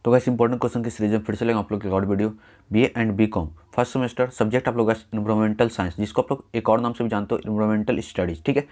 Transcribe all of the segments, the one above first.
तो guys important question की series में फिर से लेंगे आप लोग की और video BA and BCom first semester subject आप लोग एनवायरमेंटल साइंस, जिसको आप लोग एक और नाम से भी जानते हो एनवायरमेंटल स्टडीज। ठीक है,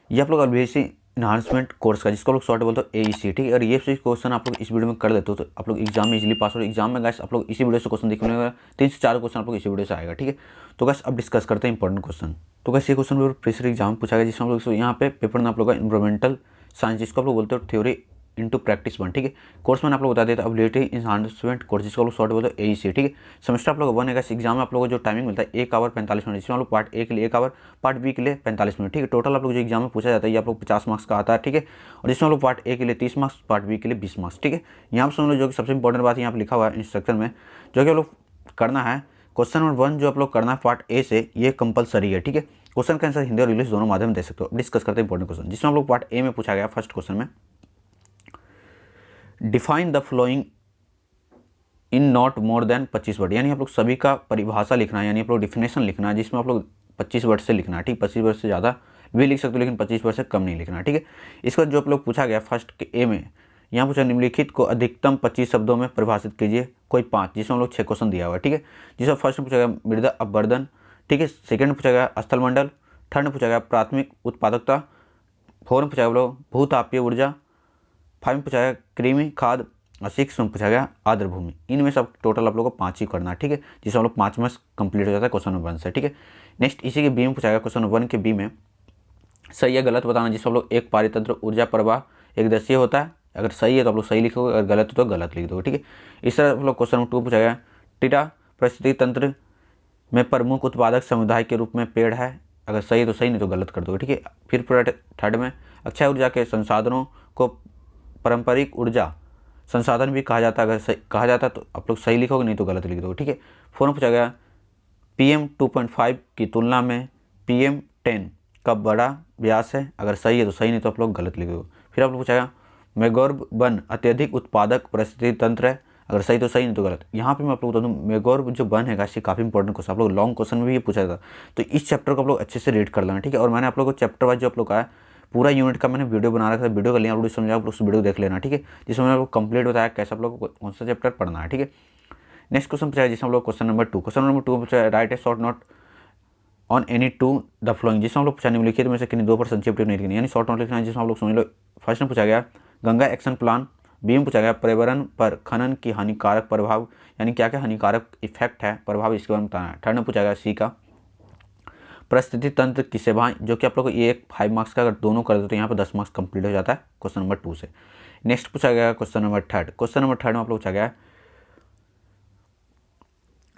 ये आप लोग अल्बेसी इन्हांसमेंट कोर्स का, जिसको आप लोग शॉर्ट बोलते हो एईसी। ठीक है, और ये सभी क्वेश्चन आप लोग इस वीडियो में कर देते हो तो आप लोग एग्जाम में इजीली पास हो। एग्जाम में गाइस आप लोग इसी वीडियो से क्वेश्चन देखने मिलेगा, 3 से 4 क्वेश्चन आप लोग इसी वीडियो से आएगा। ठीक है, तो गाइस अब डिस्कस करते हैं इंपॉर्टेंट क्वेश्चन। तो गाइस ये क्वेश्चन प्रीवियस एग्जाम में पूछा गया, जिसमें हम लोग यहाँ पे पेपर में आप लोग का एनवायरमेंटल साइंस, जिसको आप लोग बोलते हो थ्योरी इंटू प्रैक्टिस 1। ठीक है, कोर्स में आप लोग बता देते हैं एबिलिटी इन्हांसमेंट कोर्स, जिसको आप लोग शॉर्ट बोलते हो एईसी। ठीक है, सेमेस्टर आप लोग 1 है। एग्जाम में आप लोगों को जो टाइमिंग मिलता है 1 आवर 45 मिनट, जिसमें आप लोग पार्ट ए के लिए 1 आवर, पार्ट बी के लिए 45 मिनट। ठीक है, टोटल आप लोग जो एग्जाम में पूछा जाता है ये आप लोग 50 मार्क्स का आता है। ठीक है, और जिसमें आप लोग पार्ट ए के लिए 30 मार्क्स, पार्ट बी के लिए 20 मार्क्स। ठीक है, यहाँ पर समझ लो जो कि सबसे इंपॉर्टेंट बात यहाँ पर लिखा हुआ है इंस्ट्रक्शन में, जो कि आप लोग करना है क्वेश्चन नंबर 1 जो आप लोग करना है पार्ट ए से, ये कंपलसरी है। ठीक है, क्वेश्चन का आंसर हिंदी और इंग्लिश दोनों माध्यम दे सकते हो। डिस्कस करते हैं इंपॉर्टेंट क्वेश्चन, जिसमें हम लोग पार्ट ए में पूछा गया फर्स्ट क्वेश्चन में, define the following in not more than 25 word. यानी आप लोग सभी का परिभाषा लिखना है, यानी आप लोग डिफिनेशन लिखना है, जिसमें आप लोग 25 वर्ड से लिखना है। ठीक, 25 वर्ड से ज़्यादा भी लिख सकते हो, लेकिन 25 वर्ड से कम नहीं लिखना है। ठीक है, इसका जो आप लोग पूछा गया फर्स्ट के ए में, यहाँ पूछा निम्नलिखित को अधिकतम 25 शब्दों में परिभाषित कीजिए, कोई 5, जिसमें हम लोग 6 क्वेश्चन दिया हुआ है। ठीक है, जिसमें फर्स्ट में पूछा गया मृदा अपवर्धन। ठीक है, सेकंड में पूछा गया स्थलमंडल, थर्ड में पूछा गया प्राथमिक उत्पादकता, 4 में पूछा गया भूतापीय ऊर्जा, 5 में पूछा गया कृमि खाद, और 6 में पूछा गया आर्द्र भूमि। इनमें सब टोटल आप लोगों को 5 ही करना है। ठीक है, जिसमें हम लोग 5 में कंप्लीट हो जाता है क्वेश्चन नंबर 1 से। ठीक है, नेक्स्ट इसी के बी में पूछा गया क्वेश्चन नंबर 1 के बी में सही या गलत बताना, जिसमें हम लोग एक पारितंत्र ऊर्जा प्रवाह एक दशीय होता है। अगर सही है तो आप लोग सही लिखोगे, अगर गलत है तो गलत लिख दोगे। ठीक है, इस तरह आप लोग क्वेश्चन नंबर 2 पूछा गया टीटा पारिस्थितिकी तंत्र में प्रमुख उत्पादक समुदाय के रूप में पेड़ है। अगर सही है तो सही, नहीं तो गलत कर दोगे। ठीक है, फिर थर्ड में अक्षय ऊर्जा के संसाधनों को पारंपरिक ऊर्जा संसाधन भी कहा जाता है। अगर सही कहा जाता है तो आप लोग सही लिखोगे, नहीं तो गलत लिख दोगे। ठीक है, 4 में पूछा गया PM 2.5 की तुलना में PM 10 का बड़ा व्यास है। अगर सही है तो सही, नहीं तो आप लोग गलत लिख दोगे। फिर आप लोग पूछा गया मैंग्रोव वन अत्यधिक उत्पादक परिस्थिति तंत्र है। अगर सही तो सही, नहीं तो गलत। यहाँ पे मैं आप लोग बता दूँ मैंग्रोव जो वन है ये काफ़ी इंपॉर्टेंट क्वेश्चन, आप लोग लॉन्ग क्वेश्चन में भी ये पूछा था, तो इस चैप्टर को आप लोग अच्छे से रीड कर लेना। ठीक है, और मैंने आप लोग को चैप्टर वाइज जो आप लोग का है पूरा यूनिट का मैंने वीडियो बना रखा था, वीडियो का लिंक आप लोग समझा, आप लोग उस वीडियो देख लेना। ठीक है, जिसमें मैंने आपको कंप्लीट बताया कैसे आप लोग को कौन सा चैप्टर पढ़ना है। ठीक है, नेक्स्ट क्वेश्चन पूछा है जिसमें हम लोग क्वेश्चन नंबर 2 पूछा right A short note on any two the flowing, जिसमें हम लोग पूछा निम्नलिखित में से किन्हीं 2 पर संक्षिप्त नहीं लिखनी, यानी शॉर्ट नोट लिखना है। जिसमें हम लोग समझ लो फर्स्ट में पूछा गया गंगा एक्शन प्लान, बी में पूछा गया पर्यावरण पर खनन की हानिकारक प्रभाव, यानी क्या क्या हानिकारक इफेक्ट है प्रभाव, इसके बारे में बताना है। थर्ड में पूछा गया सी का परिस्थिति तंत्र की सेवाएं, जो कि आप लोग को ये 5 मार्क्स का अगर दोनों कर दो तो यहाँ पर 10 मार्क्स कंप्लीट हो जाता है क्वेश्चन नंबर 2 से। नेक्स्ट पूछा गया क्वेश्चन नंबर 3 में आप लोग पूछा गया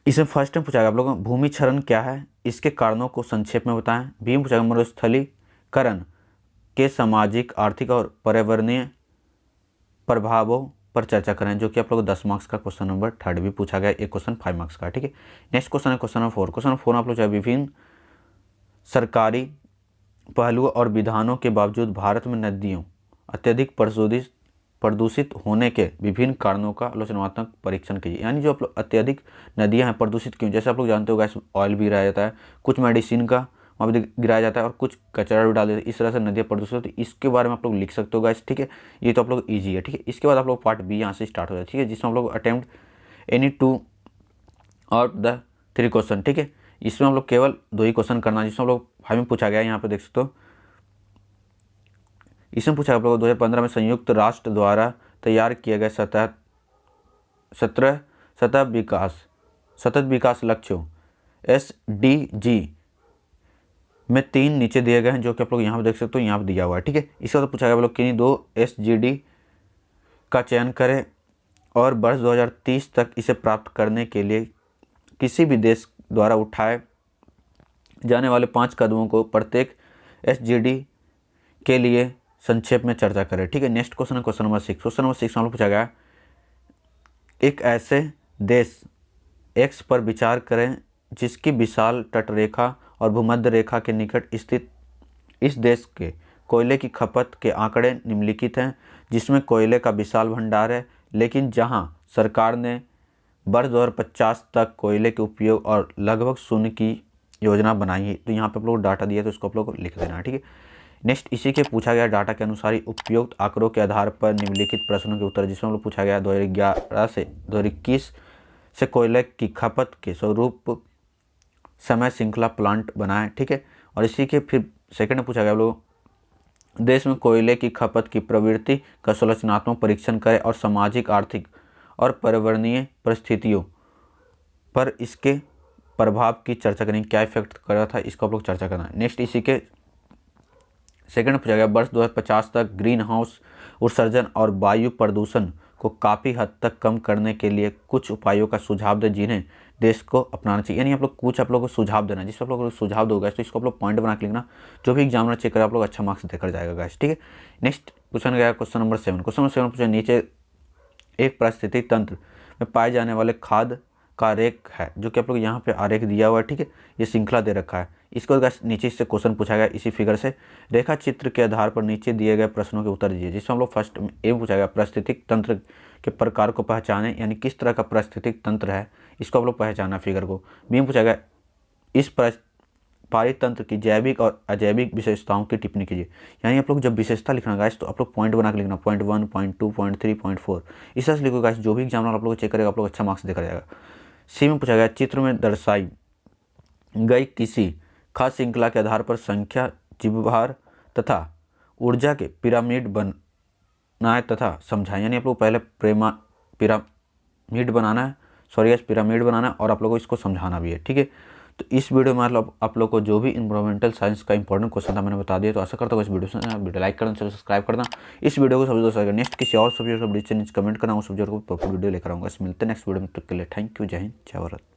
इसमें फर्स्ट में पूछा गया आप लोगों को भूमि क्षरण क्या है, इसके कारणों को संक्षेप में बताएं। बी में पूछा गया मरुस्थलीकरण के सामाजिक आर्थिक और पर्यावरणीय प्रभावों पर चर्चा करें, जो कि आप लोग 10 मार्क्स का क्वेश्चन नंबर 3 भी पूछा गया, एक क्वेश्चन 5 मार्क्स का। ठीक है, नेक्स्ट क्वेश्चन है क्वेश्चन नंबर 4 में आप लोग चाहे विभिन्न सरकारी पहलुओं और विधानों के बावजूद भारत में नदियों अत्यधिक प्रदूषित होने के विभिन्न कारणों का आलोचनात्मक परीक्षण कीजिए। यानी जो आप लोग अत्यधिक नदियां हैं प्रदूषित क्यों, जैसे आप लोग जानते हो गैस ऑयल भी गिराया जाता है, कुछ मेडिसिन का वहाँ पर गिराया जाता है और कुछ कचरा भी डाल देते हैं, इस तरह से नदियाँ प्रदूषित होती है। इसके बारे में आप लोग लिख सकते हो गैस। ठीक है, ये तो आप लोग ईजी है। ठीक है, इसके बाद आप लोग पार्ट बी यहाँ से स्टार्ट हो जाए। ठीक है, जिसमें हम लोग अटेम्प्ट एनी 2 और द 3 क्वेश्चन। ठीक है, इसमें हम लोग केवल 2 ही क्वेश्चन करना है, जिसमें हम लोग 5 में पूछा गया यहाँ पे देख सकते हो। इसमें पूछा आप लोग 2015 में संयुक्त राष्ट्र द्वारा तैयार किए गए सतत विकास लक्ष्यों SDG में 3 नीचे दिए गए हैं, जो कि आप लोग यहाँ पे देख सकते हो, यहाँ पे दिया हुआ है। ठीक है, इसके बाद पूछा गया आप लोग किन्हीं 2 SDG का चयन करें और वर्ष 2030 तक इसे प्राप्त करने के लिए किसी भी देश द्वारा उठाए जाने वाले 5 कदमों को प्रत्येक SDG के लिए संक्षेप में चर्चा करें। ठीक है, नेक्स्ट क्वेश्चन है क्वेश्चन नंबर 6 में पूछा गया एक ऐसे देश X पर विचार करें जिसकी विशाल तटरेखा और भूमध्य रेखा के निकट स्थित इस देश के कोयले की खपत के आंकड़े निम्नलिखित हैं, जिसमें कोयले का विशाल भंडार है, लेकिन जहां सरकार ने वर्ष 2050 तक कोयले के उपयोग और लगभग शून्य की योजना बनाई है। तो यहाँ पे आप लोग डाटा दिया तो इसको आप लोग लिख देना है। ठीक है, नेक्स्ट इसी के पूछा गया डाटा के अनुसार ही उपयुक्त आंकड़ों के आधार पर निम्नलिखित प्रश्नों के उत्तर, जिसमें हम लोग पूछा गया 2011 से 2021 से कोयले की खपत के स्वरूप समय श्रृंखला प्लांट बनाएं, ठीक है। और इसी के फिर सेकंड में पूछा गया लोग देश में कोयले की खपत की प्रवृत्ति का संरचनात्मक परीक्षण करें और सामाजिक, आर्थिक और पर्यावरणीय परिस्थितियों पर इसके प्रभाव की चर्चा करें, क्या इफेक्ट कर रहा था इसको आप लोग चर्चा करना है। नेक्स्ट इसी के सेकंड पूछा गया वर्ष 2050 तक ग्रीन हाउस उत्सर्जन और वायु प्रदूषण को काफ़ी हद तक कम करने के लिए कुछ उपायों का सुझाव दें जिन्हें देश को अपनाना चाहिए। यानी आप लोग कुछ आप लोग को सुझाव देना, जिससे आप लोग सुझाव दोगे तो इसको आप लोग पॉइंट बना के लिखना, जो भी एग्जामिनर चेक करे आप लोग अच्छा मार्क्स देकर जाएगा गाइस, ठीक है। नेक्स्ट क्वेश्चन गया क्वेश्चन नंबर 7। क्वेश्चन नंबर 7 पूछा नीचे एक पारिस्थितिक तंत्र में पाए जाने वाले खाद का आरेख है, जो कि आप लोग यहाँ पे आरेख दिया हुआ है, ठीक है। ये श्रृंखला दे रखा है, इसको नीचे से क्वेश्चन पूछा गया इसी फिगर से। रेखा चित्र के आधार पर नीचे दिए गए प्रश्नों के उत्तर दीजिए, जिसमें हम लोग फर्स्ट ए पूछा गया पारिस्थितिक तंत्र के प्रकार को पहचाने, यानी किस तरह का पारिस्थितिक तंत्र है इसको आप लोग पहचाना फिगर को। बी में पूछा गया इस पारितंत्र की जैविक और अजैविक विशेषताओं की टिप्पणी कीजिए। यानी आप लोग जब विशेषता लिखना गाइस तो आप लोग पॉइंट बना के लिखना, पॉइंट 1, पॉइंट 2, पॉइंट 3, पॉइंट 4 इस तरह से लिखो गाइस, जो भी एग्जामिनर आप लोग चेक करेगा आप लोग अच्छा मार्क्स देखा जाएगा। सी में पूछा गया चित्र में दर्शाई गई किसी खास श्रृंखला के आधार पर संख्या, जीवभार तथा ऊर्जा के पिरामिड बनाए तथा समझाएं। यानी आप लोग पहले पिरामिड बनाना है, पिरामिड बनाना है और आप लोगों को इसको समझाना भी है, ठीक है। तो इस वीडियो में मतलब आप लोग को जो भी इन्वायरमेंटल साइंस का इंपॉर्टेंट क्वेश्चन था मैंने बता दिया। तो आशा करता हूँ इस वीडियो से वीडियो लाइक करना, चैनल सब्सक्राइब करना, इस वीडियो को सभी दोस्तों नेक्स्ट किसी और सब्जेक्ट नीचे कमेंट करना, उस सब्जेक्ट को प्रॉपर वीडियो लेकर आऊँगा। मिलते हैं नेक्स्ट वीडियो में, तब के लिए थैंक यू, जय हिंद, जय भारत।